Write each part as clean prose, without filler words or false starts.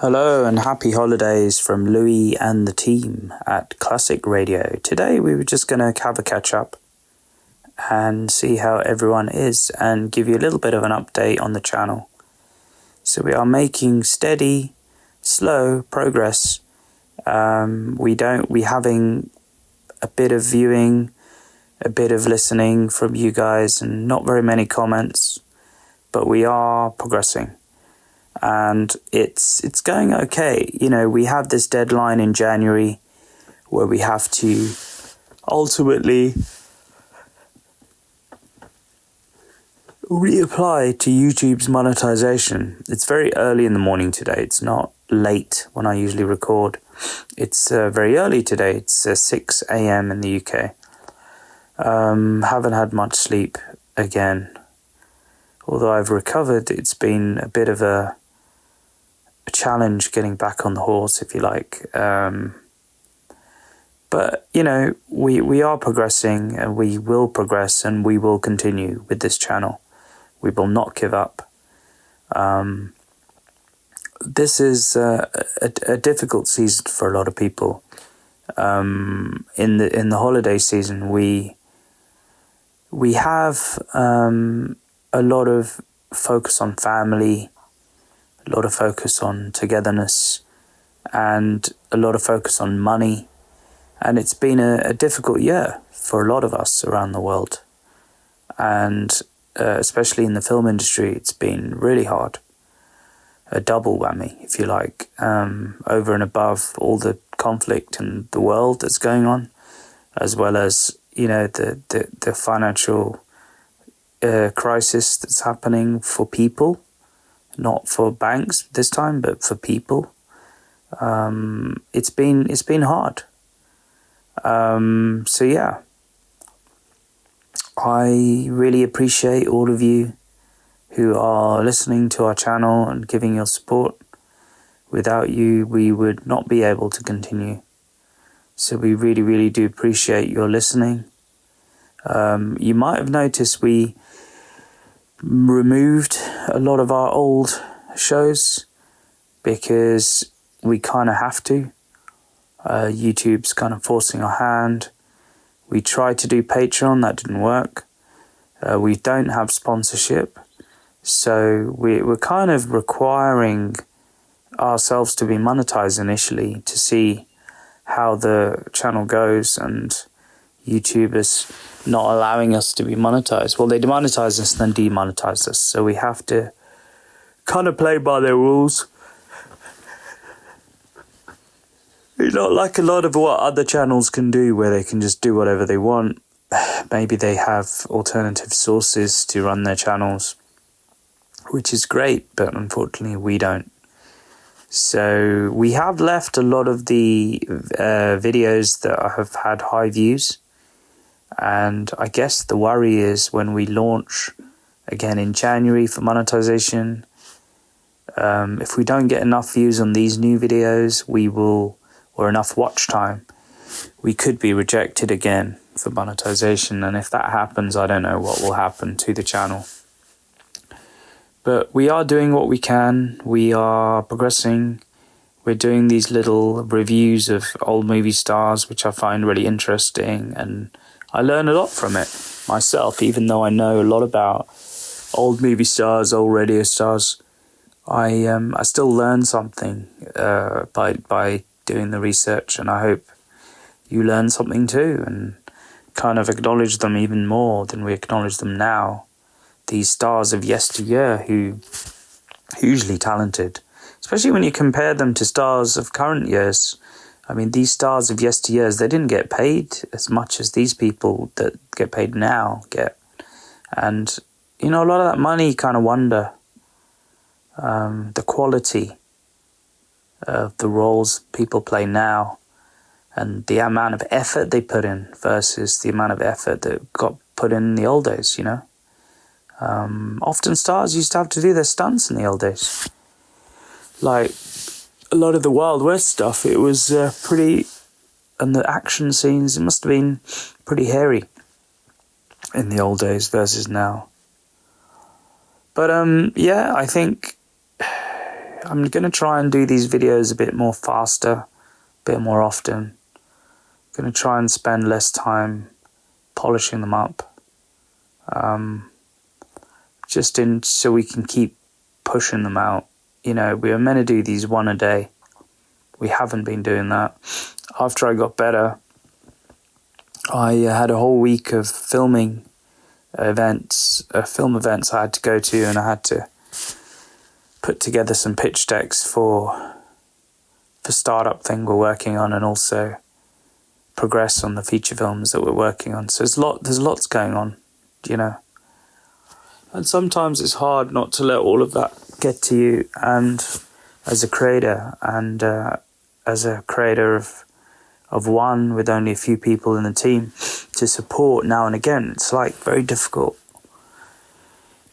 Hello and happy holidays from Louis and the team at Classic Radio. Today we were just going to have a catch up and see how everyone is and give you a little bit of an update on the channel. So we are making steady, slow progress. We having a bit of viewing, a bit of listening from you guys and not very many comments, but we are progressing. And it's going okay. You know, we have this deadline in January where we have to ultimately reapply to YouTube's monetization. It's very early in the morning today. It's not late when I usually record. It's very early today. It's 6 a.m. in the UK. Haven't had much sleep again. Although I've recovered, it's been a bit of a challenge getting back on the horse, if you like. But, you know, we are progressing and we will progress and we will continue with this channel. We will not give up. This is a difficult season for a lot of people. In the holiday season, we have a lot of focus on family, a lot of focus on togetherness, and a lot of focus on money. And it's been a difficult year for a lot of us around the world. And especially in the film industry, it's been really hard. A double whammy, if you like, over and above all the conflict in the world that's going on, as well as, you know, the financial crisis that's happening for people, not for banks this time, but for people. It's been hard. So yeah, I really appreciate all of you who are listening to our channel and giving your support. Without you, we would not be able to continue. So we really, really do appreciate your listening. You might have noticed we removed a lot of our old shows because we kind of have to. YouTube's kind of forcing our hand. We tried to do Patreon, that didn't work. We don't have sponsorship, so we're kind of requiring ourselves to be monetized initially to see how the channel goes, and YouTube is not allowing us to be monetized. Well, they demonetize us and then demonetize us, so we have to kind of play by their rules. It's not like a lot of what other channels can do, where they can just do whatever they want. Maybe they have alternative sources to run their channels, which is great, but unfortunately we don't. So we have left a lot of the videos that have had high views. And I guess the worry is when we launch again in January for monetization, if we don't get enough views on these new videos, or enough watch time, we could be rejected again for monetization. And if that happens, I don't know what will happen to the channel. But we are doing what we can. We are progressing. We're doing these little reviews of old movie stars, which I find really interesting, and I learn a lot from it myself. Even though I know a lot about old movie stars, old radio stars, I still learn something by doing the research, and I hope you learn something too and kind of acknowledge them even more than we acknowledge them now. These stars of yesteryear who hugely talented, especially when you compare them to stars of current years. I mean, these stars of yesteryears, they didn't get paid as much as these people that get paid now get. And, you know, a lot of that money, you kind of wonder the quality of the roles people play now and the amount of effort they put in versus the amount of effort that got put in the old days, you know. Often stars used to have to do their stunts in the old days. Like a lot of the Wild West stuff, it was pretty, and the action scenes, it must have been pretty hairy in the old days versus now. But yeah, I think I'm going to try and do these videos a bit more faster, a bit more often. I'm going to try and spend less time polishing them up. So we can keep pushing them out. We were meant to do these one a day. We haven't been doing that. After I got better, I had a whole week of film events I had to go to, and I had to put together some pitch decks for startup thing we're working on, and also progress on the feature films that we're working on. So there's lots going on, and sometimes it's hard not to let all of that get to you. And as a creator, and as a creator of one with only a few people in the team to support now and again, it's like very difficult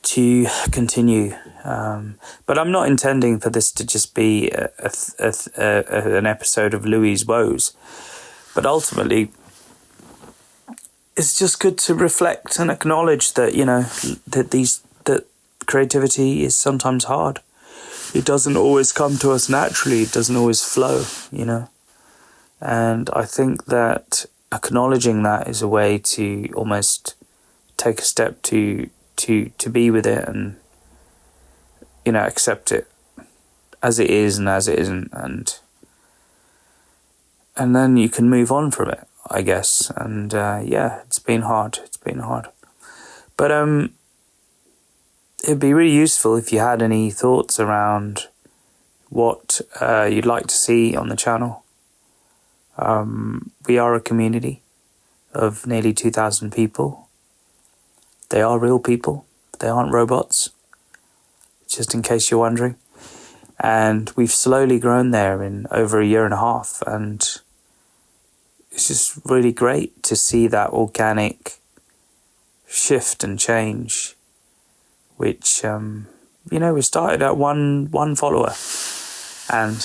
to continue. But I'm not intending for this to just be an episode of Louis' woes. But ultimately, it's just good to reflect and acknowledge that, that creativity is sometimes hard. It doesn't always come to us naturally. It doesn't always flow, And I think that acknowledging that is a way to almost take a step to be with it and, accept it as it is and as it isn't. And then you can move on from it, I guess. And it's been hard. But it'd be really useful if you had any thoughts around what you'd like to see on the channel. We are a community of nearly 2,000 people. They are real people. They aren't robots, just in case you're wondering. And we've slowly grown there in over a year and a half. And it's just really great to see that organic shift and change, which, we started at one follower. And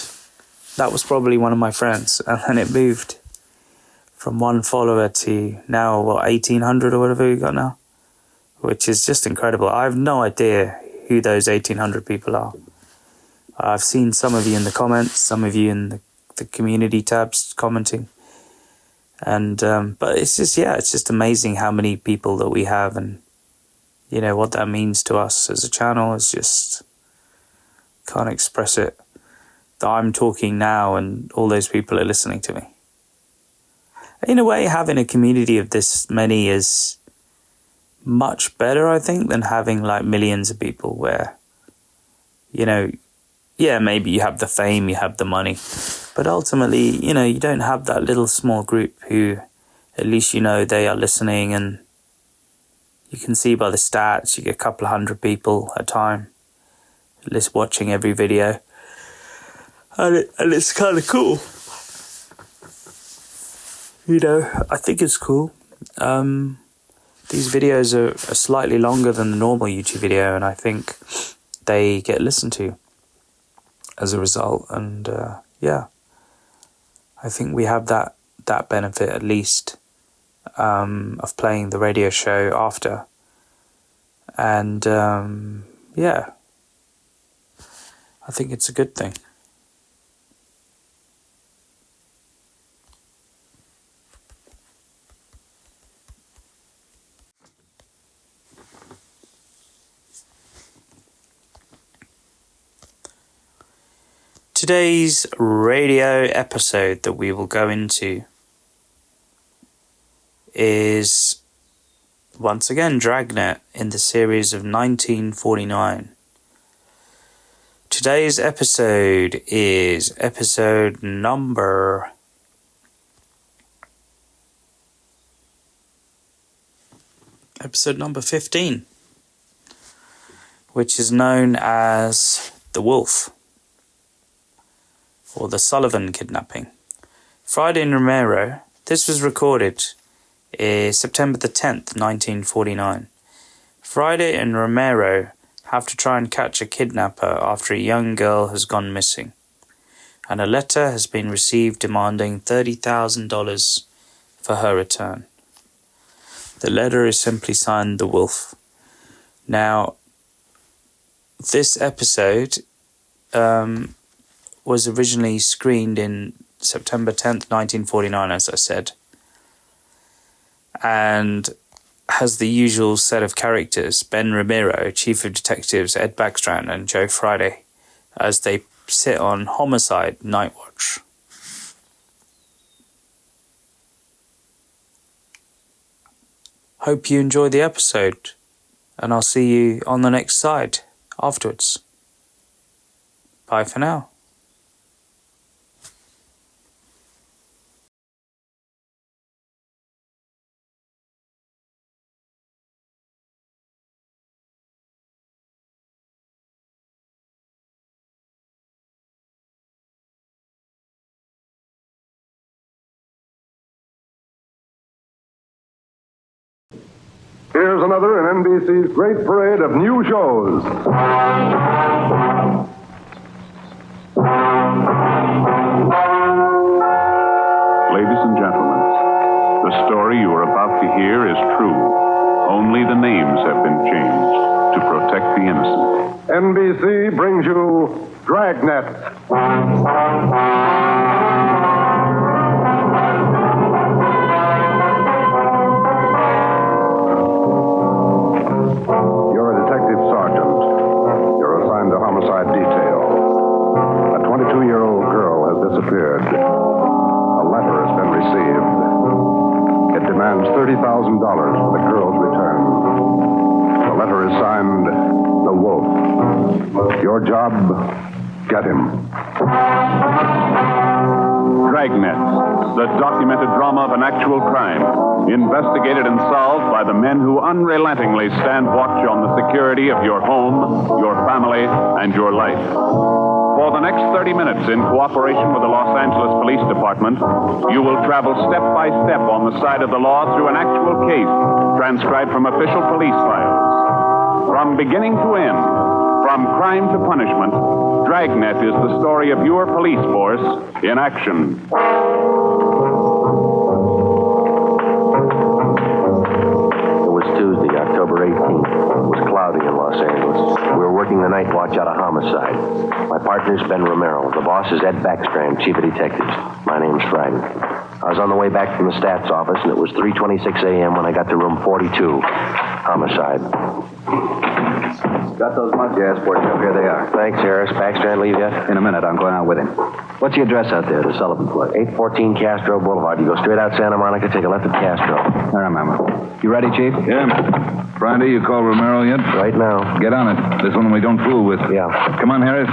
that was probably one of my friends. And then it moved from one follower to now, 1,800 or whatever we got now, which is just incredible. I have no idea who those 1,800 people are. I've seen some of you in the comments, some of you in the community tabs commenting. And, but it's just amazing how many people that we have, and, what that means to us as a channel is just, can't express it. That I'm talking now and all those people are listening to me. In a way, having a community of this many is much better, I think, than having like millions of people where, maybe you have the fame, you have the money, but ultimately, you don't have that little small group who at least they are listening, and you can see by the stats, you get a couple of hundred people at a time at least watching every video. And it's kind of cool. I think it's cool. These videos are slightly longer than the normal YouTube video, and I think they get listened to as a result. And I think we have that benefit at least of playing the radio show after. And I think it's a good thing. Today's radio episode that we will go into is once again Dragnet in the series of 1949. Today's episode is episode number 15, which is known as The Wolf, or the Sullivan kidnapping. Friday in Romero. This was recorded September the 10th, 1949. Friday and Romero have to try and catch a kidnapper after a young girl has gone missing, and a letter has been received demanding $30,000 for her return. The letter is simply signed The Wolf. Now, this episode was originally screened in September 10th, 1949, as I said, and has the usual set of characters: Ben Ramiro, Chief of Detectives Ed Backstrand and Joe Friday, as they sit on Homicide Night Watch. Hope you enjoyed the episode, and I'll see you on the next side afterwards. Bye for now. Here's another in NBC's great parade of new shows. Ladies and gentlemen, the story you are about to hear is true. Only the names have been changed to protect the innocent. NBC brings you Dragnet. You're a detective sergeant. You're assigned to homicide detail. A 22-year-old girl has disappeared. A letter has been received. It demands $30,000 for the girl's return. The letter is signed The Wolf. Your job, get him. Dragnet, the documented drama of an actual crime, investigated and solved by the men who unrelentingly stand watch on the security of your home, your family, and your life. For the next 30 minutes, in cooperation with the Los Angeles Police Department, you will travel step by step on the side of the law through an actual case, transcribed from official police files. From beginning to end, from crime to punishment, Dragnet is the story of your police force in action. It was Tuesday, October 18th. It was cloudy in Los Angeles. We were working the night watch out of homicide. My partner's Ben Romero. The boss is Ed Backstrand, Chief of Detectives. My name's Friday. I was on the way back from the stats office, and it was 3:26 a.m. when I got to room 42. Homicide. Got those months you asked for, Joe. Here they are. Thanks, Harris. Backstrand leave yet? In a minute, I'm going out with him. What's the address out there, the Sullivan place? 814 Castro Boulevard. You go straight out Santa Monica, take a left at Castro. I remember. You ready, Chief? Yeah. Friday, you call Romero yet? Right now. Get on it. This one we don't fool with. Yeah. Come on, Harris.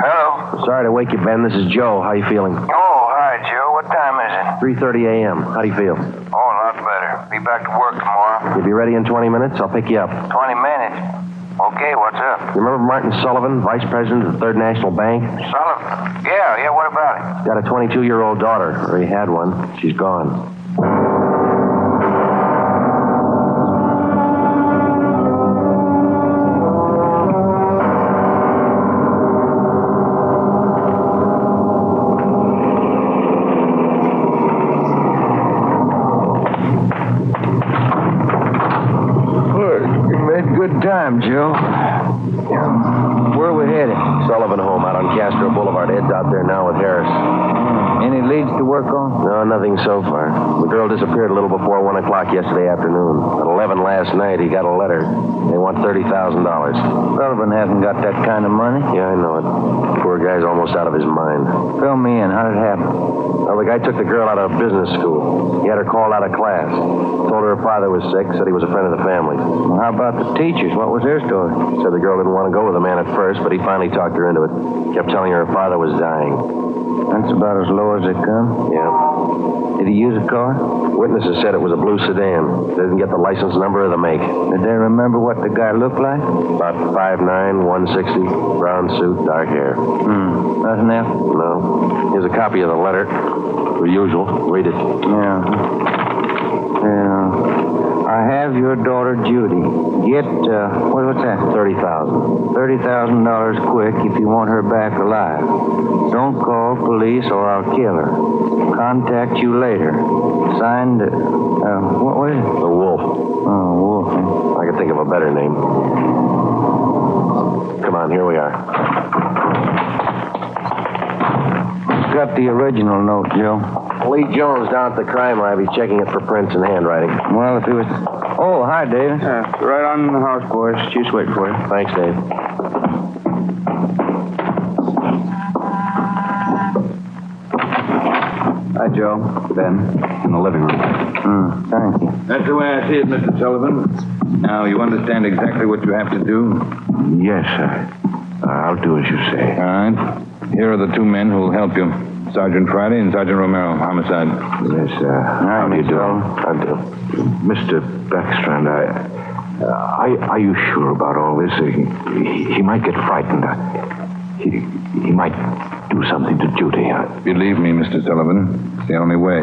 Hello? Sorry to wake you, Ben. This is Joe. How you feeling? Oh, hi, Joe. What time is 3:30 a.m. How do you feel? it? Oh, a lot better. Be back to work tomorrow. You'll be ready in 20 minutes? I'll pick you up. 20 minutes. Okay, what's up? You remember Martin Sullivan, Vice President of the Third National Bank? Sullivan? Yeah, what about it? He's got a 22-year-old daughter, or he had one. She's gone. Good time, Joe. Where are we headed? Sullivan home out on Castro Boulevard. Ed's out there now with Harris. Any leads to work on? No, nothing so far. The girl disappeared a little before 1 o'clock yesterday afternoon. At 11 last night, he got a letter. They want $30,000. Sullivan hasn't got that kind of money. Yeah, I know it. Poor guy's almost out of his mind. Fill me in. How did it happen? Well, the guy took the girl out of business school. He had her called out of class. Told her father was sick, said he was a friend of the family. Well, how about the teachers? What was their story? Said the girl didn't want to go with the man at first, but he finally talked her into it. Kept telling her father was dying. That's about as low as they come. Yeah. Did he use a car? Witnesses said it was a blue sedan. They didn't get the license number or the make. Did they remember what the guy looked like? About 5'9", 160, brown suit, dark hair. Nothing else? No. Here's a copy of the letter. The usual. Read it. Yeah. I have your daughter, Judy. Get, what's that? $30,000. $30,000 quick if you want her back alive. Don't call police or I'll kill her. Contact you later. Signed, better name. Come on, here we are. Got the original note, Joe. Lee Jones down at the crime lab. He's checking it for prints and handwriting. Well, if he was... Oh, hi, David. Right on the house, boys. Just waiting for you. Thanks, Dave. Hi, Joe. Ben, in the living room. Thank you. That's the way I see it, Mr. Sullivan. Now, you understand exactly what you have to do? Yes, sir. I'll do as you say. All right. Here are the two men who will help you. Sergeant Friday and Sergeant Romero, homicide. Yes, how do you do? I do. Mr. Backstrand, are you sure about all this? He might get frightened. He might do something to Judy. Believe me, Mr. Sullivan, it's the only way.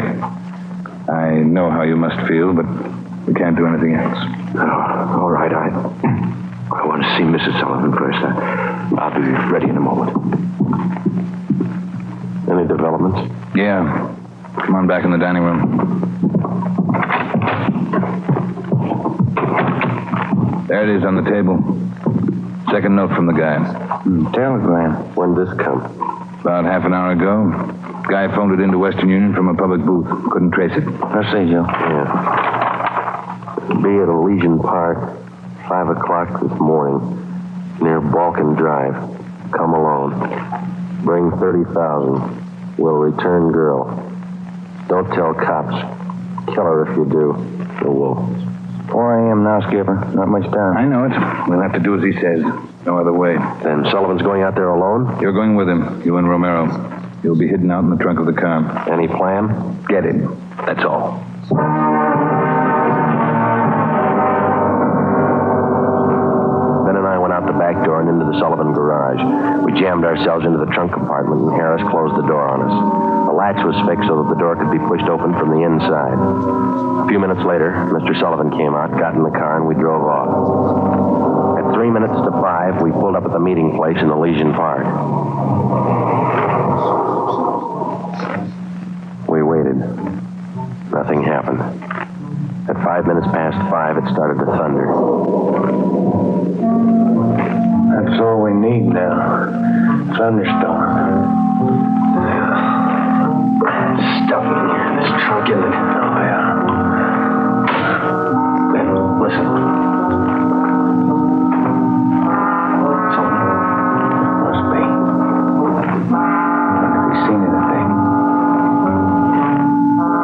I know how you must feel, but we can't do anything else. All right, I want to see Mrs. Sullivan first. I'll be ready in a moment. Any developments? Yeah. Come on back in the dining room. There it is on the table. Second note from the guy. Telegram. When'd this come? About half an hour ago. Guy phoned it into Western Union from a public booth. Couldn't trace it. I see, Joe. Yeah. Be at Elysian Park, 5 o'clock this morning, near Balkan Drive. Come alone. Bring 30,000. Will return girl. Don't tell cops. Kill her if you do. Or we'll... 4 a.m. now, Skipper. Not much time. I know it. We'll have to do as he says. No other way. Then Sullivan's going out there alone? You're going with him, you and Romero. You'll be hidden out in the trunk of the car. Any plan? Get him. That's all. Ben and I went out the back door and into the Sullivan garage. We jammed ourselves into the trunk compartment, and Harris closed the door on us. The latch was fixed so that the door could be pushed open from the inside. A few minutes later, Mr. Sullivan came out, got in the car, and we drove off. At 3 minutes to 5, we pulled up at the meeting place in Elysian Park. We waited. Nothing happened. At 5 minutes past 5, it started to thunder. That's all we need now. Thunderstorm. Stuffing in this trunk, isn't it? Oh, yeah. Ben, listen. Something? Must be. Have you seen anything?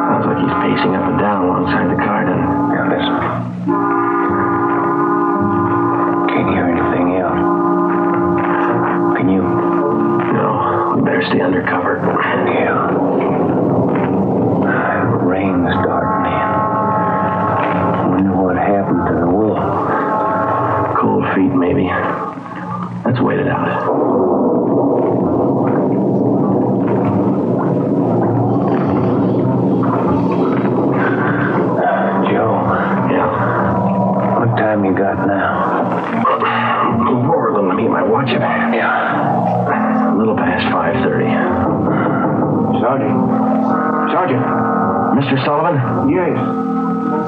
Sounds like he's pacing up and down alongside the car, doesn't it? Yeah, listen. Can't hear anything else. Can you? No, we better stay under cover. Yeah. Rain's starting in. Wonder what happened to the wool. Cold feet, maybe. Let's wait it out. Joe, Yeah. what time you got now? Move forward a little. Let me get my watch up. Yeah. A little past 5:30. Sergeant. Mr. Sullivan? Yes.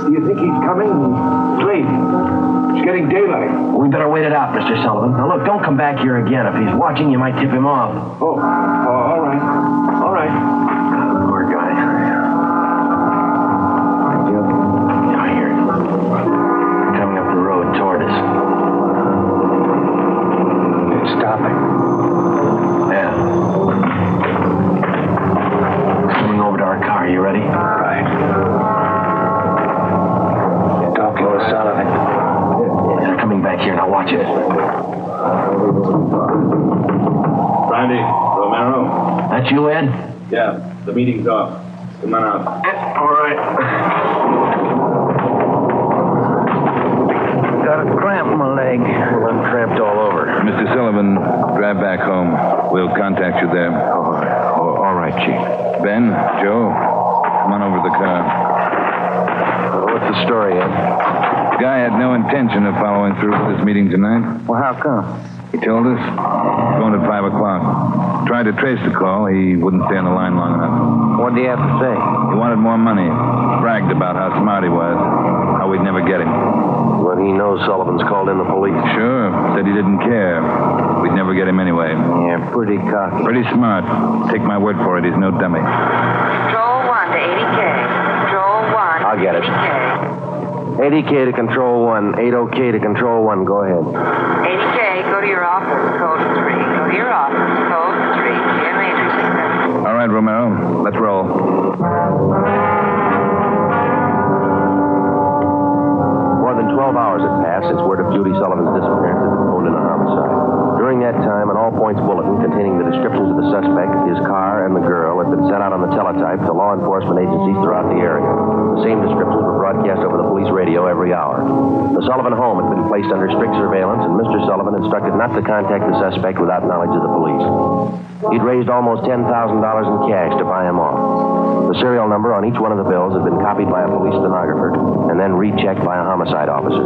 Do you think he's coming? It's late. It's getting daylight. We better wait it out, Mr. Sullivan. Now, look, don't come back here again. If he's watching, you might tip him off. Oh, all right. All right. Poor guy. Joe. Yeah, I hear it. Coming up the road toward us. It's stopping. Yeah. Coming over to our car. You ready? Right. Talking with Sullivan. They're coming back here. Now watch it. Friday, Romero. That's you, Ed? Yeah, the meeting's off. Come on out. All right. Got a cramp in my leg. I'm cramped all over. Mr. Sullivan, drive back home. We'll contact you there. All right, Chief. Ben, Joe, come on over to the car. What's the story, Ed? Guy had no intention of following through with this meeting tonight. Well, how come? He told us. Phoned at 5 o'clock. Tried to trace the call. He wouldn't stay on the line long enough. What do you have to say? He wanted more money. Bragged about how smart he was. How we'd never get him. What he knows Sullivan's called in the police. Sure. Said he didn't care. We'd never get him anyway. Yeah, pretty cocky. Pretty smart. Take my word for it, he's no dummy. Control 1 to 80K. Control 1 I'll get it. 80K. 80K to Control 1. 80K to Control 1. Go ahead. 80K, go to your office. Code 3. Go to your office. Code 3. GMA 367. All right, Romero. Let's roll. More than 12 hours had passed since word of Judy Sullivan's disappearance had been phoned in a homicide. During that time, an all-points bulletin containing the descriptions of the suspect, his car, and the girl had been sent out on the teletype to law enforcement agencies throughout the area. The same descriptions were broadcast over the police radio every hour. The Sullivan home had been placed under strict surveillance, and Mr. Sullivan instructed not to contact the suspect without knowledge of the police. He'd raised almost $10,000 in cash to buy him off. The serial number on each one of the bills had been copied by a police stenographer and then rechecked by a homicide officer.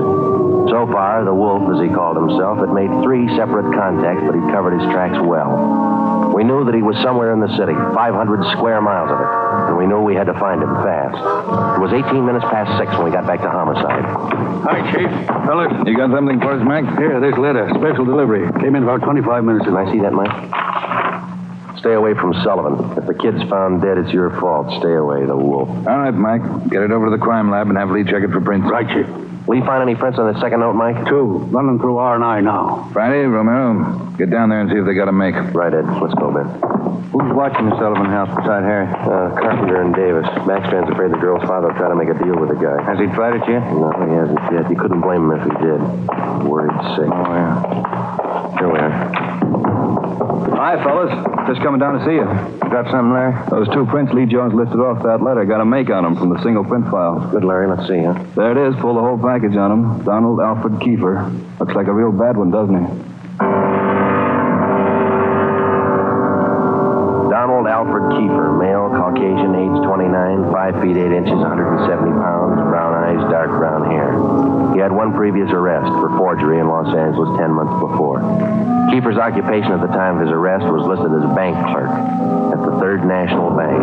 So far, the Wolf, as he called himself, had made 3 separate contacts, but he'd covered his tracks well. We knew that he was somewhere in the city, 500 square miles of it, and we knew we had to find him fast. It was 18 minutes past 6 when we got back to homicide. Hi, Chief. Fellas, you got something for us, Mac? Here, this letter. Special delivery. Came in about 25 minutes Can ago. I see that, Mike? Stay away from Sullivan. If the kid's found dead, it's your fault. Stay away, the Wolf. All right, Mike. Get it over to the crime lab and have Lee check it for prints. Right, Chief. Will you find any prints on the second note, Mike? 2. Running through R&I now. Friday, Romero, get down there and see if they got a make. Right, Ed. Let's go, Ben. Who's watching the Sullivan house beside Harry? Carpenter and Davis. Backstrand's afraid the girl's father will try to make a deal with the guy. Has he tried it yet? No, he hasn't yet. You couldn't blame him if he did. Worried sick. Oh, yeah. Here we are. Hi, fellas. Just coming down to see you. Got something, Larry? Those 2 prints Lee Jones listed off that letter got a make on them from the single print file. Good, Larry. Let's see, huh? There it is. Pull the whole package on him. Donald Alfred Kiefer. Looks like a real bad one, doesn't he? Donald Alfred Kiefer, male, Caucasian, age 29, 5 feet 8 inches, 170 pounds, brown eyes, dark brown hair. He had 1 previous arrest for forgery in Los Angeles 10 months before. Kiefer's occupation at the time of his arrest was listed as bank clerk at the Third National Bank.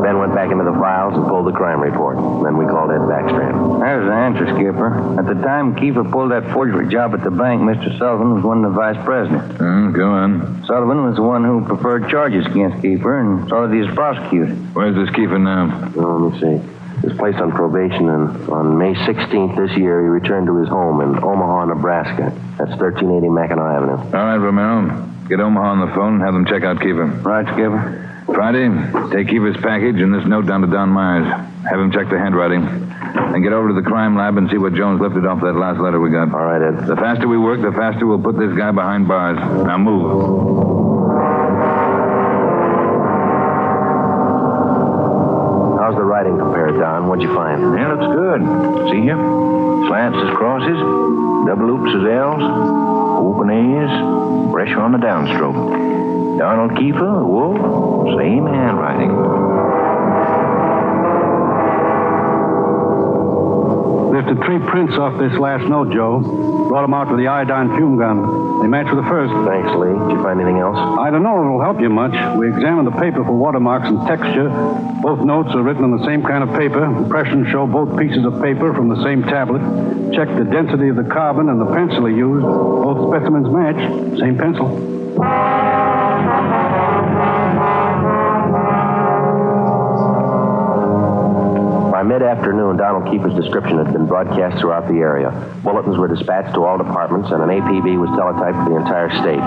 Ben went back into the files and pulled the crime report. Then we called Ed Backstrand. There's the answer, Skipper. At the time Kiefer pulled that forgery job at the bank, Mr. Sullivan was one of the vice presidents. Go on. Sullivan was the one who preferred charges against Kiefer, and so that he was prosecuted. Where's this Kiefer now? Let me see. He was placed on probation, and on May 16th this year, he returned to his home in Omaha, Nebraska. That's 1380 Mackinac Avenue. All right, Romero. Get Omaha on the phone and have them check out Kiefer. Right, Skipper? Friday, take Kiefer's package and this note down to Don Myers. Have him check the handwriting. And get over to the crime lab and see what Jones lifted off that last letter we got. All right, Ed. The faster we work, the faster we'll put this guy behind bars. Now move. How's the writing compared, Don? What'd you find? Yeah, looks good. See here? Slants as crosses, double oops as L's, open A's, pressure on the downstroke. Donald Kiefer, Wolf, same handwriting. Lifted 3 prints off this last note, Joe. Brought them out with the iodine fume gun. They match with the first. Thanks, Lee. Did you find anything else? I don't know if it'll help you much. We examined the paper for watermarks and texture. Both notes are written on the same kind of paper. Impressions show both pieces of paper from the same tablet. Checked the density of the carbon and the pencil he used. Both specimens match. Same pencil. By mid-afternoon, Donald Kiefer's description had been broadcast throughout the area. Bulletins were dispatched to all departments, and an APB was teletyped for the entire state.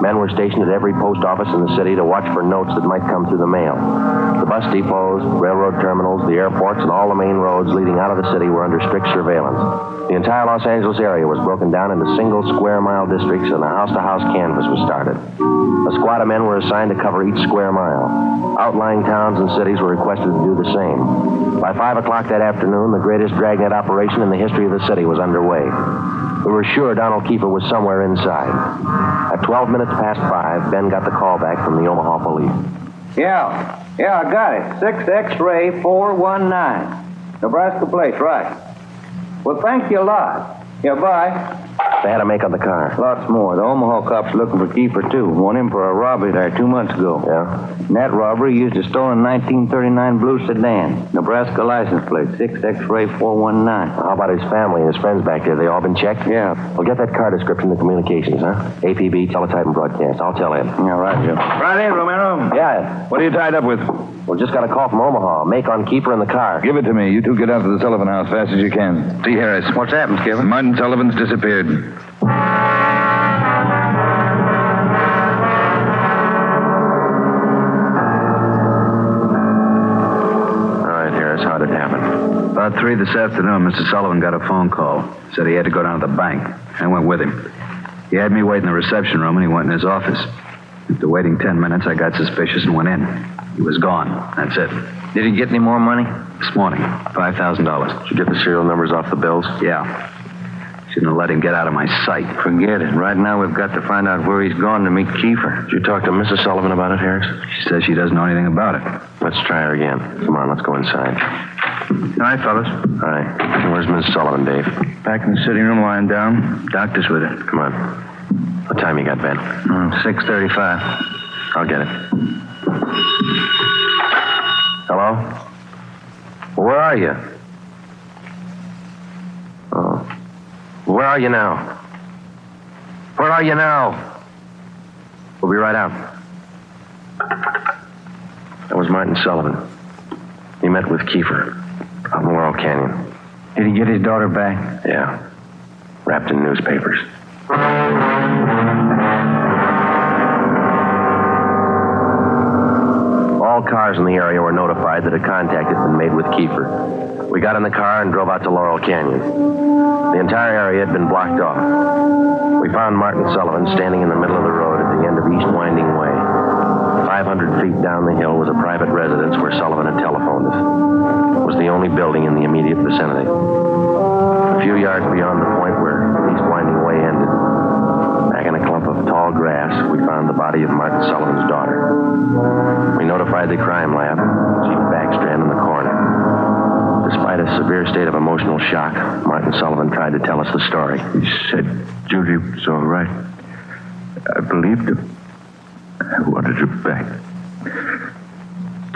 Men were stationed at every post office in the city to watch for notes that might come through the mail. The bus depots, railroad terminals, the airports, and all the main roads leading out of the city were under strict surveillance. The entire Los Angeles area was broken down into single square-mile districts, and a house-to-house canvass was started. A squad of men were assigned to cover each square mile. Outlying towns and cities were requested to do the same. By 5 o'clock that afternoon, the greatest Dragnet operation in the history of the city was underway. We were sure Donald Kiefer was somewhere inside. At 12 minutes past 5, Ben got the call back from the Omaha police. Yeah, I got it. 6 X-ray 419. Nebraska place, right. Well, thank you a lot. Yeah, bye. They had a make on the car. Lots more. The Omaha cops looking for Kiefer, too. Want him for a robbery there 2 months ago. Yeah? In that robbery, he used a stolen 1939 blue sedan. Nebraska license plate, 6X-ray 419. How about his family and his friends back there? They all been checked? Yeah. Well, get that car description to communications, huh? APB, teletype, and broadcast. I'll tell him. Yeah, right, Joe. Right in, Romero. Yeah. What are you tied up with? We just got a call from Omaha. Make on Kiefer in the car. Give it to me. You two get out to the Sullivan house fast as you can. See, Harris. What's happened, Kevin? Martin Sullivan's disappeared. All right, Harris. How'd it happen? About 3 this afternoon, Mr. Sullivan got a phone call. Said he had to go down to the bank. I went with him. He had me wait in the reception room, and he went in his office. After waiting 10 minutes, I got suspicious and went in. He was gone. That's it. Did he get any more money? This morning, $5,000. Did you get the serial numbers off the bills? Yeah. Shouldn't have let him get out of my sight. Forget it. Right now, we've got to find out where he's gone to meet Kiefer. Did you talk to Mrs. Sullivan about it, Harris? She says she doesn't know anything about it. Let's try her again. Come on, let's go inside. All right, fellas. All right. Where's Mrs. Sullivan, Dave? Back in the sitting room, lying down. Doctor's with her. Come on. What time you got, Ben? 6:35. I'll get it. Hello? Where are you? Oh. Where are you now? Where are you now? We'll be right out. That was Martin Sullivan. He met with Kiefer out in Laurel Canyon. Did he get his daughter back? Yeah. Wrapped in newspapers. All cars in the area were notified that a contact had been made with Kiefer. We got in the car and drove out to Laurel Canyon. The entire area had been blocked off. We found Martin Sullivan standing in the middle of the road at the end of East Winding Way. 500 feet down the hill was a private residence where Sullivan had telephoned us. It was the only building in the immediate vicinity. A few yards beyond the point where East Winding Way ended, back in a clump of tall grass, we found the body of Martin Sullivan's daughter. We notified the crime lab, Chief Backstrand in the coroner. Despite a severe state of emotional shock, Martin Sullivan tried to tell us the story. He said Judy was all right. I believed him. I wanted her back.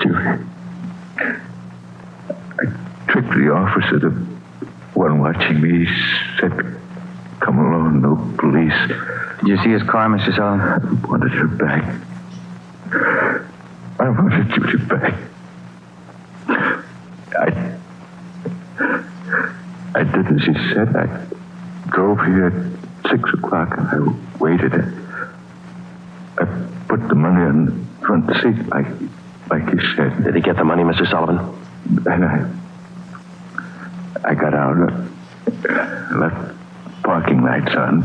Judy. I tricked the officer, the one watching me. He said, come along, no police. Did you see his car, Mr. Sullivan? I wanted her back. I wanted Judy back. I did as he said. I drove here at 6 o'clock and I waited. I put the money on the front seat like he said. Did he get the money, Mr. Sullivan? And I got out, left parking lights on.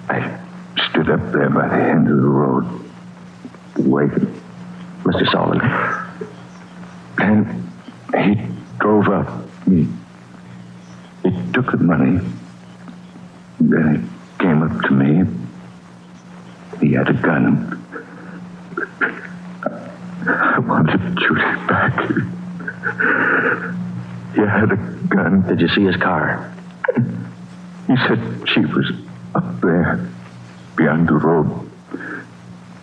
I stood up there by the end of the road, waiting. Mr. Sullivan. And he drove up. He took the money. Then he came up to me. He had a gun. I wanted Judy back. He had a gun. Did you see his car? He said she was up there, beyond the road,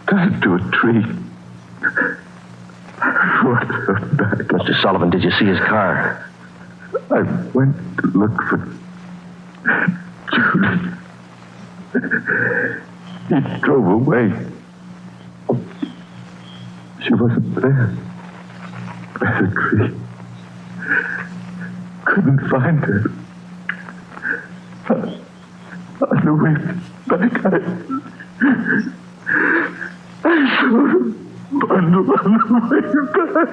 tied to a tree. I wanted her back. Mr. Sullivan, did you see his car? I went to look for Judy. He drove away. She wasn't there. By the tree. Couldn't find her. On the way back, I saw her bundle on the way back.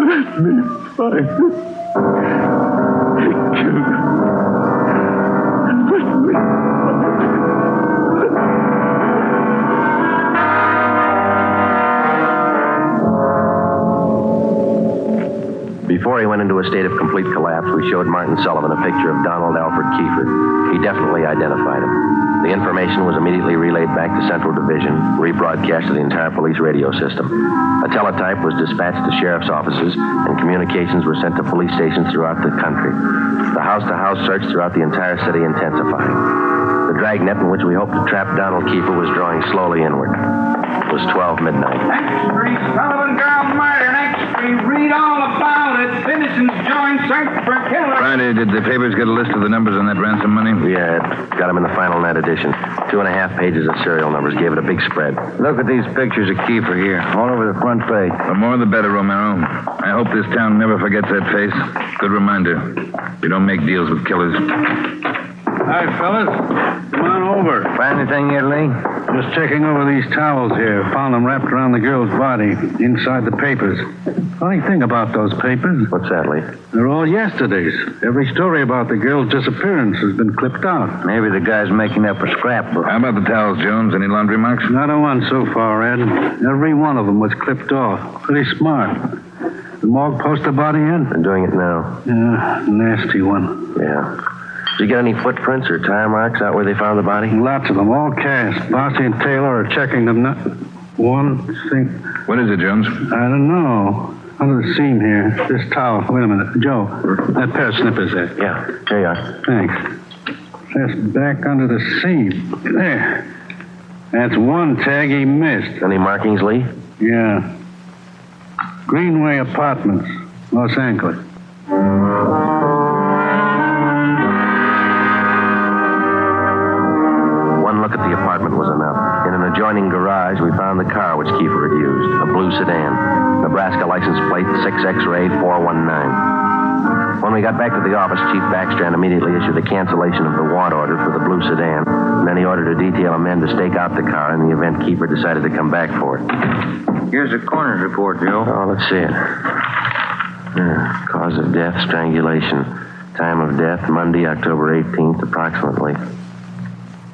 Let me find her. He killed her. Let me find her. Before before he went into a state of complete collapse, we showed Martin Sullivan a picture of Donald Alfred Kiefer. He definitely identified him. The information was immediately relayed back to Central Division, rebroadcast to the entire police radio system. A teletype was dispatched to sheriff's offices, and communications were sent to police stations throughout the country. The house-to-house search throughout the entire city intensifying. The dragnet in which we hoped to trap Donald Kiefer was drawing slowly inward. It was 12 midnight. Next street, Sullivan girl murder. Next street, read all about it. Citizens join search for killer. Friday, did the papers get a list of the numbers on that ransom money? Yeah, got them in the final night edition. 2.5 pages of serial numbers gave it a big spread. Look at these pictures of Kiefer here, all over the front page. The more the better, Romero. I hope this town never forgets that face. Good reminder. We don't make deals with killers. Hi, fellas. Come on over. Find anything yet, Lee? Just checking over these towels here. Found them wrapped around the girl's body, inside the papers. Funny thing about those papers. What's that, Lee? They're all yesterday's. Every story about the girl's disappearance has been clipped out. Maybe the guy's making up a scrapbook. How about the towels, Jones? Any laundry marks? Not a one so far, Ed. Every one of them was clipped off. Pretty smart. The morgue post the body in? They're doing it now. Yeah, nasty one. Yeah. Did you get any footprints or tire marks out where they found the body? Lots of them, all cast. Bossy and Taylor are checking them. One thing. What is it, Jones? I don't know. Under the seam here. This towel. Wait a minute. Joe, that pair of snippers there. Yeah, here you are. Thanks. Just back under the seam. There. That's one tag he missed. Any markings, Lee? Yeah. Greenway Apartments, Los Angeles. One look at the apartment was enough. In an adjoining garage, we found the car which Kiefer had used, a blue sedan. Nebraska license plate 6X-ray 419. When we got back to the office, Chief Backstrand immediately issued a cancellation of the want order for the blue sedan, and then he ordered a detail of men to stake out the car in the event Kiefer decided to come back for it. Here's the coroner's report, Joe. Oh, let's see it. Cause of death, strangulation. Time of death, Monday, October 18th, approximately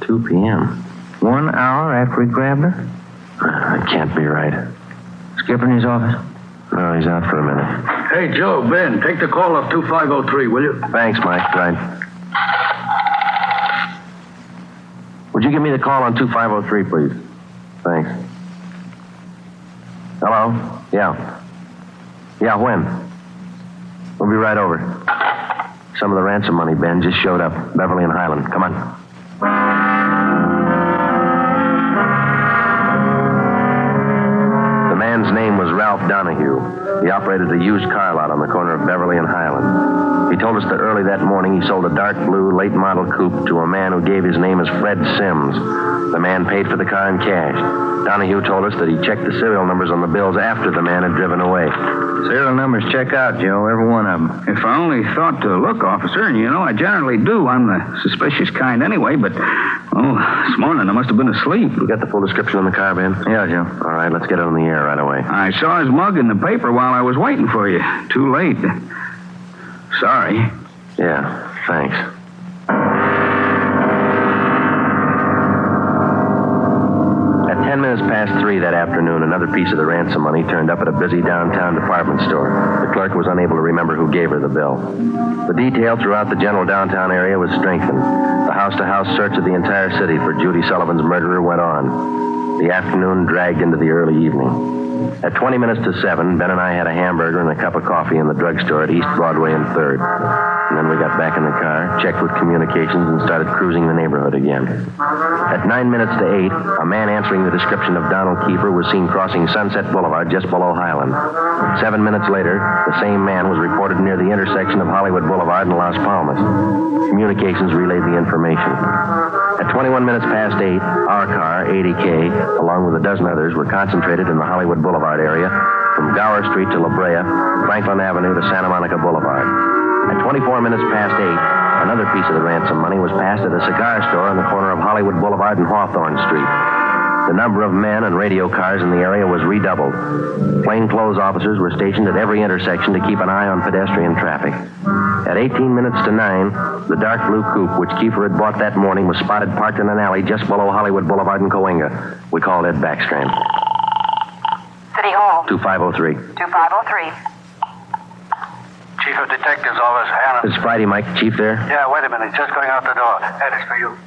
2 p.m. 1 hour after he grabbed her? That can't be right. Skipper in his office? No, he's out for a minute. Hey, Joe, Ben, take the call off 2503, will you? Thanks, Mike. Right. Would you give me the call on 2503, please? Thanks. Hello? Yeah. Yeah, when? We'll be right over. Some of the ransom money, Ben, just showed up. Beverly and Highland. Come on. The man's name was Ralph Donahue. He operated a used car lot on the corner of Beverly and Highland. He told us that early that morning he sold a dark blue late model coupe to a man who gave his name as Fred Sims. The man paid for the car in cash. Donahue told us that he checked the serial numbers on the bills after the man had driven away. Serial numbers check out, Joe, every one of them. If I only thought to look, officer, and you know I generally do. I'm the suspicious kind anyway, but, this morning I must have been asleep. You got the full description on the car, Ben? Yeah, Joe. All right, let's get it on the air right away. I saw his mug in the paper while I was waiting for you. Too late. Sorry. Yeah, thanks. At 10 minutes past 3 that afternoon, another piece of the ransom money turned up at a busy downtown department store. The clerk was unable to remember who gave her the bill. The detail throughout the general downtown area was strengthened. The house-to-house search of the entire city for Judy Sullivan's murderer went on. The afternoon dragged into the early evening. At 20 minutes to 7, Ben and I had a hamburger and a cup of coffee in the drugstore at East Broadway and 3rd. And then we got back in the car, checked with communications, and started cruising the neighborhood again. At 9 minutes to 8, a man answering the description of Donald Kiefer was seen crossing Sunset Boulevard just below Highland. 7 minutes later, the same man was reported near the intersection of Hollywood Boulevard and Las Palmas. Communications relayed the information. At 21 minutes past 8, our car, 80K, along with a dozen others, were concentrated in the Hollywood Boulevard area, from Gower Street to La Brea, Franklin Avenue to Santa Monica Boulevard. At 24 minutes past 8, another piece of the ransom money was passed at a cigar store on the corner of Hollywood Boulevard and Hawthorne Street. The number of men and radio cars in the area was redoubled. Plainclothes officers were stationed at every intersection to keep an eye on pedestrian traffic. At 18 minutes to 9, the dark blue coupe, which Kiefer had bought that morning, was spotted parked in an alley just below Hollywood Boulevard and Cahuenga. We called Ed Backstrand. City Hall. 2503. 2503. Chief of Detectives Office, Allen. This is Friday, Mike. Chief there? Yeah, wait a minute. He's just going out the door. Ed, it's for you.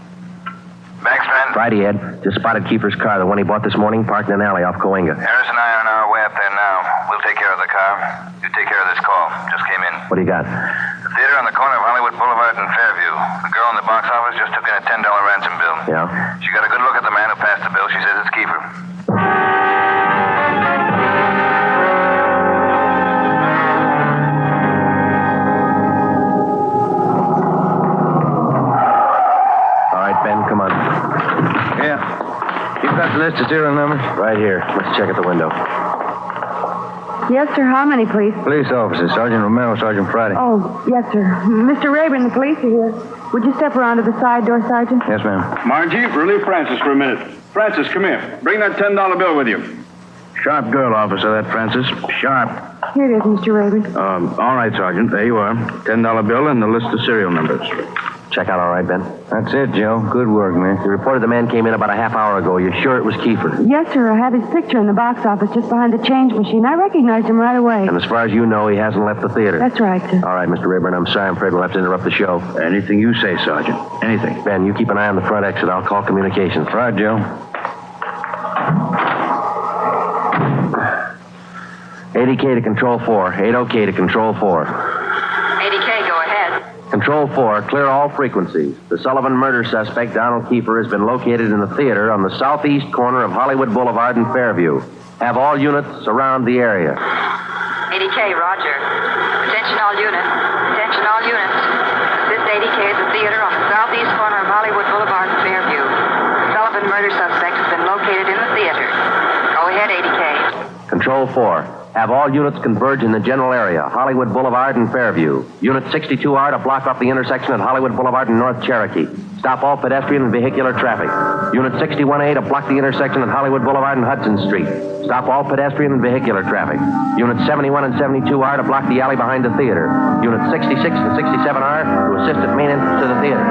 Backstrand? Friday, Ed. Just spotted Kiefer's car, the one he bought this morning, parked in an alley off Coenga. Harris and I are on our way up there now. We'll take care of the car. You take care of this call. Just came in. What do you got? The theater on the corner of Hollywood Boulevard and Fairview. The girl in the box office just took in a $10 ransom bill. Yeah? She got a good look at the man who passed the bill. She says it's Kiefer. Come on. Yeah. You got the list of serial numbers? Right here. Let's check at the window. Yes, sir. How many, please? Police officers. Sergeant Romero, Sergeant Friday. Oh, yes, sir. Mr. Rayburn, the police are here. Would you step around to the side door, Sergeant? Yes, ma'am. Margie, relieve Francis for a minute. Francis, come here. Bring that $10 bill with you. Sharp girl, officer, that Francis. Sharp. Here it is, Mr. Rayburn. All right, Sergeant. There you are. $10 bill and the list of serial numbers. Check out all right, Ben? That's it, Joe. Good work, man. You reported the man came in about a half hour ago. You're sure it was Kiefer? Yes, sir. I have his picture in the box office just behind the change machine. I recognized him right away. And as far as you know, he hasn't left the theater? That's right, sir. All right, Mr. Rayburn, I'm sorry. I'm afraid we'll have to interrupt the show. Anything you say, Sergeant. Anything. Ben, you keep an eye on the front exit. I'll call communications. Right, Joe. 80K to Control 4. 80K to Control 4. 80K, go ahead. Control 4, clear all frequencies. The Sullivan murder suspect, Donald Kiefer, has been located in the theater on the southeast corner of Hollywood Boulevard and Fairview. Have all units surround the area. 80K, roger. Attention all units. Attention all units. Assist 80K at the theater on the southeast corner of Hollywood Boulevard and Fairview. The Sullivan murder suspect has been located in the theater. Go ahead, 80K. Control 4, have all units converge in the general area, Hollywood Boulevard and Fairview. Unit 62R to block off the intersection at Hollywood Boulevard and North Cherokee. Stop all pedestrian and vehicular traffic. Unit 61A to block the intersection at Hollywood Boulevard and Hudson Street. Stop all pedestrian and vehicular traffic. Unit 71 and 72R to block the alley behind the theater. Unit 66 and 67R to assist at main entrance to the theater.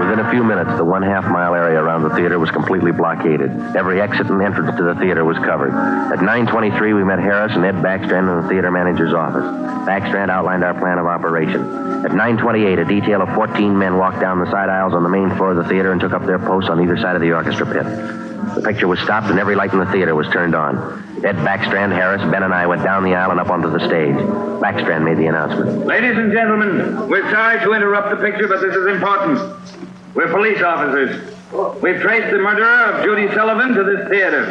Within a few minutes, the 1/2 mile area around the theater was completely blockaded. Every exit and entrance to the theater was covered. At 9:23, we met Harris and Ed Backstrand in the theater manager's office. Backstrand outlined our plan of operation. At 9:28, a detail of 14 men walked down the side aisles on the main floor of the theater and took up their posts on either side of the orchestra pit. The picture was stopped and every light in the theater was turned on. Ed Backstrand, Harris, Ben, and I went down the aisle and up onto the stage. Backstrand made the announcement. Ladies and gentlemen, we're sorry to interrupt the picture, but this is important. We're police officers. We've traced the murderer of Judy Sullivan to this theater.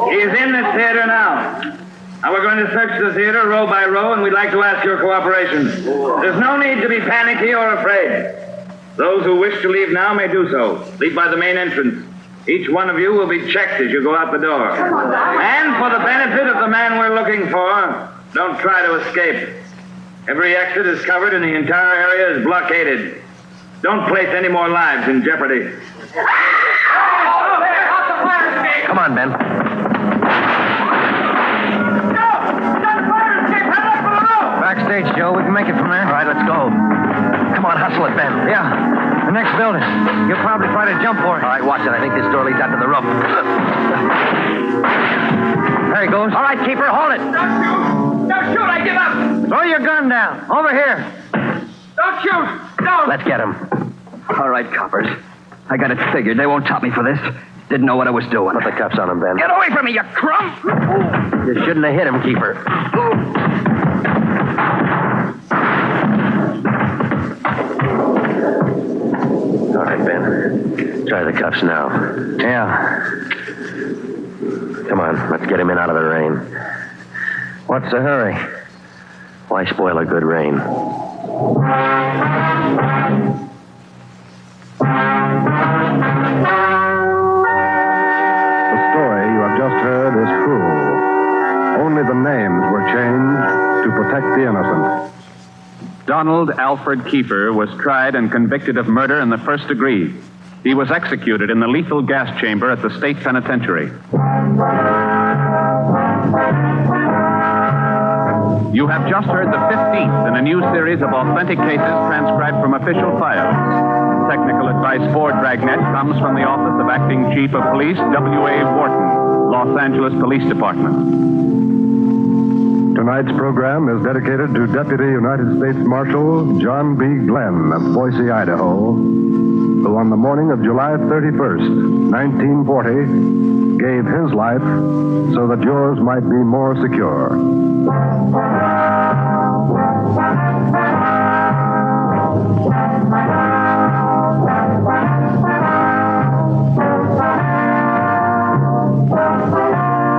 He is in this theater now. Now we're going to search the theater row by row, and we'd like to ask your cooperation. There's no need to be panicky or afraid. Those who wish to leave now may do so. Leave by the main entrance. Each one of you will be checked as you go out the door. And for the benefit of the man we're looking for, don't try to escape. Every exit is covered and the entire area is blockaded. Don't place any more lives in jeopardy. Come on, Ben. Backstage, Joe. We can make it from there. All right, let's go. Come on, hustle it, Ben. Yeah. The next building. You'll probably try to jump for it. All right, watch it. I think this door leads out to the roof. There he goes. All right, Keeper, hold it. Don't shoot! Don't shoot! I give up! Throw your gun down. Over here. Don't shoot! Don't! Let's get him. All right, coppers. I got it figured. They won't top me for this. Didn't know what I was doing. Put the cuffs on him, Ben. Get away from me, you crump! You shouldn't have hit him, Keeper. All right, Ben. Try the cuffs now. Yeah. Come on, let's get him in out of the rain. What's the hurry? Why spoil a good rain? The story you have just heard is cruel. Only the names were changed to protect the innocent. Donald Alfred Kiefer was tried and convicted of murder in the first degree. He was executed in the lethal gas chamber at the state penitentiary. You have just heard the 15th in a new series of authentic cases transcribed from official files. Technical advice for Dragnet comes from the Office of Acting Chief of Police, W.A. Wharton. Los Angeles Police Department. Tonight's program is dedicated to Deputy United States Marshal John B. Glenn of Boise, Idaho, who on the morning of July 31st, 1940, gave his life so that yours might be more secure.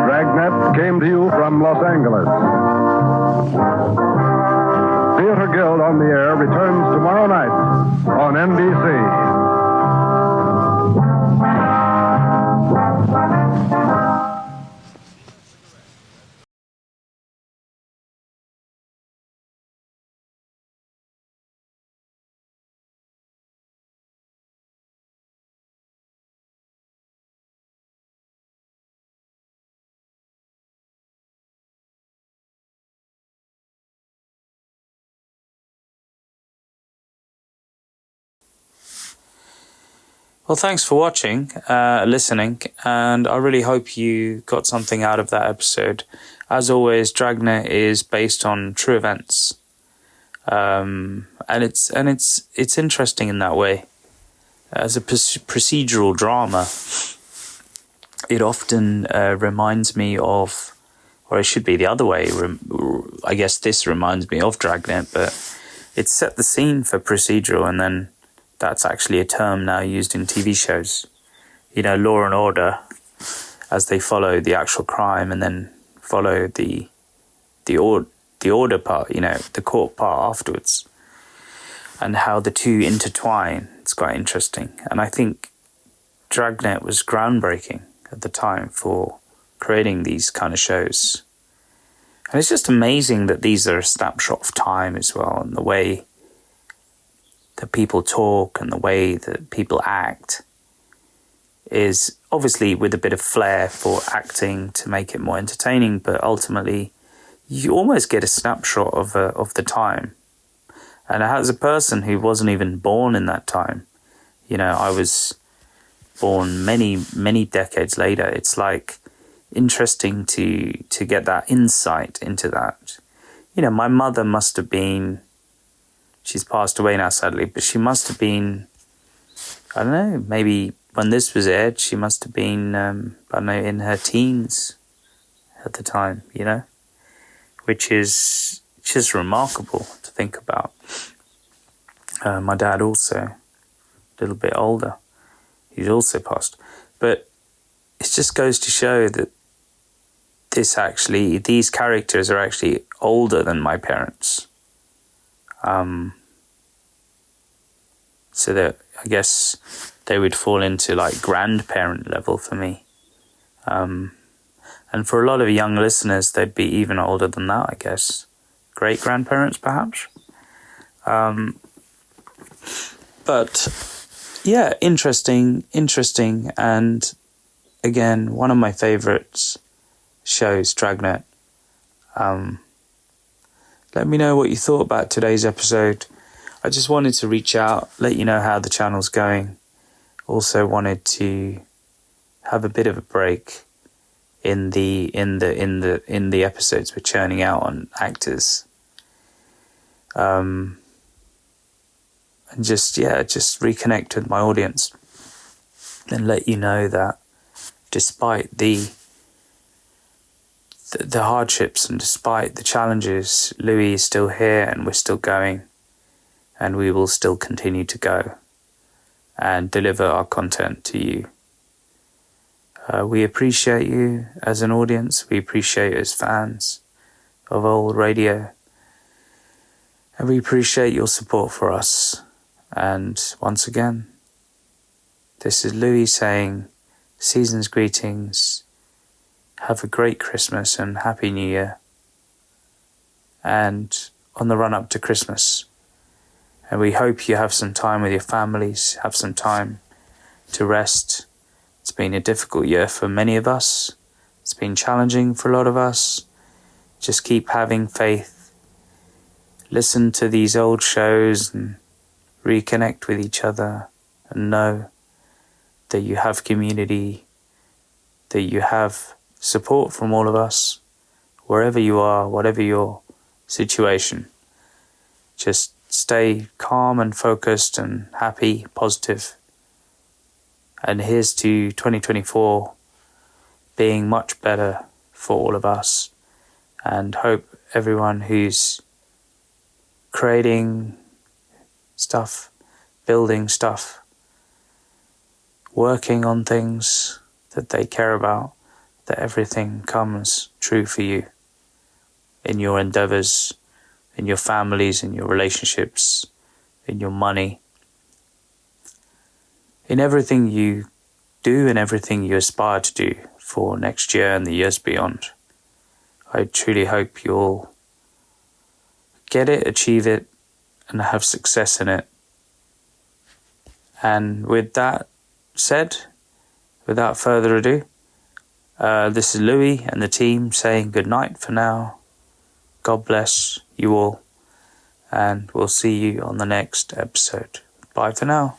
Dragnet came to you from Los Angeles. Theater Guild on the Air returns tomorrow night on NBC. Well, thanks for watching, listening, and I really hope you got something out of that episode. As always, Dragnet is based on true events, and it's interesting in that way. As a procedural drama, it often reminds me of, or it should be the other way. I guess this reminds me of Dragnet, but it set the scene for procedural, and then that's actually a term now used in TV shows. You know, Law and Order, as they follow the actual crime and then follow the order part, you know, the court part afterwards, and how the two intertwine. It's quite interesting. And I think Dragnet was groundbreaking at the time for creating these kind of shows. And it's just amazing that these are a snapshot of time as well, and the way that people talk and the way that people act is obviously with a bit of flair for acting to make it more entertaining, but ultimately you almost get a snapshot of the time. And as a person who wasn't even born in that time, you know, I was born many decades later. It's like interesting to get that insight into that. You know, my mother must have been, she's passed away now, sadly, but she must have been, I don't know, maybe when this was aired, she must have been, I don't know, in her teens at the time, you know, which is just remarkable to think about. My dad also, a little bit older, he's also passed. But it just goes to show that these characters are actually older than my parents. So that I guess they would fall into like grandparent level for me. And for a lot of young listeners, they'd be even older than that, I guess. Great grandparents, perhaps. But yeah, interesting. And again, one of my favorites shows, Dragnet. Let me know what you thought about today's episode. I just wanted to reach out, let you know how the channel's going. Also wanted to have a bit of a break in the episodes we're churning out on actors. And just reconnect with my audience and let you know that despite the hardships and despite the challenges, Louis is still here and we're still going. And we will still continue to go and deliver our content to you. We appreciate you as an audience. We appreciate you as fans of old radio. And we appreciate your support for us. And once again, this is Louis saying season's greetings. Have a great Christmas and Happy New Year. And on the run up to Christmas. And we hope you have some time with your families, have some time to rest. It's been a difficult year for many of us. It's been challenging for a lot of us. Just keep having faith. Listen to these old shows and reconnect with each other and know that you have community, that you have support from all of us, wherever you are, whatever your situation. Just stay calm and focused and happy, positive. And here's to 2024 being much better for all of us. And hope everyone who's creating stuff, building stuff, working on things that they care about, that everything comes true for you in your endeavors, in your families, in your relationships, in your money, in everything you do and everything you aspire to do for next year and the years beyond. I truly hope you'll get it, achieve it, and have success in it. And with that said, without further ado, this is Louis and the team saying good night for now. God bless you all, and we'll see you on the next episode. Bye for now.